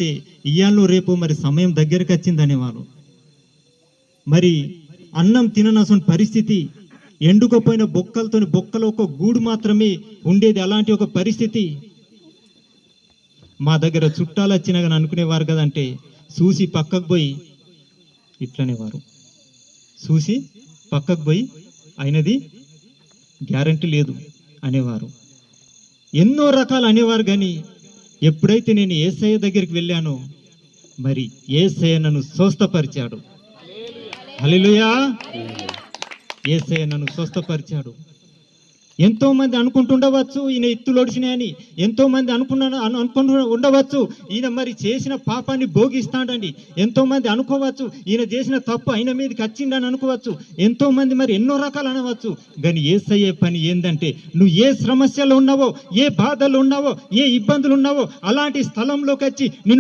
అంటే ఇయ్యాలో రేపు మరి సమయం దగ్గరికి వచ్చింది అనేవారు. మరి అన్నం తిననసని పరిస్థితి, ఎండుకపోయిన బొక్కలతోని బొక్కలో ఒక గూడు మాత్రమే ఉండేది. అలాంటి ఒక పరిస్థితి. మా దగ్గర చుట్టాలు వచ్చినా కానీ అనుకునేవారు కదంటే చూసి పక్కకు పోయి ఇట్లనేవారు, చూసి పక్కకు పోయి అయినది గ్యారంటీ లేదు అనేవారు. ఎన్నో రకాలు అనేవారు. కానీ ఎప్పుడైతే నేను యేసయ్య దగ్గరికి వెళ్ళానో మరి యేసయ్య నన్ను స్వస్థపరిచాడు. హల్లెలూయా. యేసయ్య నన్ను స్వస్థపరిచాడు. ఎంతో మంది అనుకుంటుండవచ్చు ఈయన ఇత్తులొడిచినాయని, ఎంతో మంది అనుకుంటూ ఉండవచ్చు ఈయన మరి చేసిన పాపాన్ని భోగిస్తాడని, ఎంతో మంది అనుకోవచ్చు ఈయన చేసిన తప్పు ఆయన మీదకి వచ్చిండని అనుకోవచ్చు, ఎంతో మంది మరి ఎన్నో రకాలు అనవచ్చు. కానీ యేసయ్య పని ఏందంటే నువ్వు ఏ సమస్యలు ఉన్నావో, ఏ బాధలు ఉన్నావో, ఏ ఇబ్బందులు ఉన్నావో అలాంటి స్థలంలోకి వచ్చి నిన్ను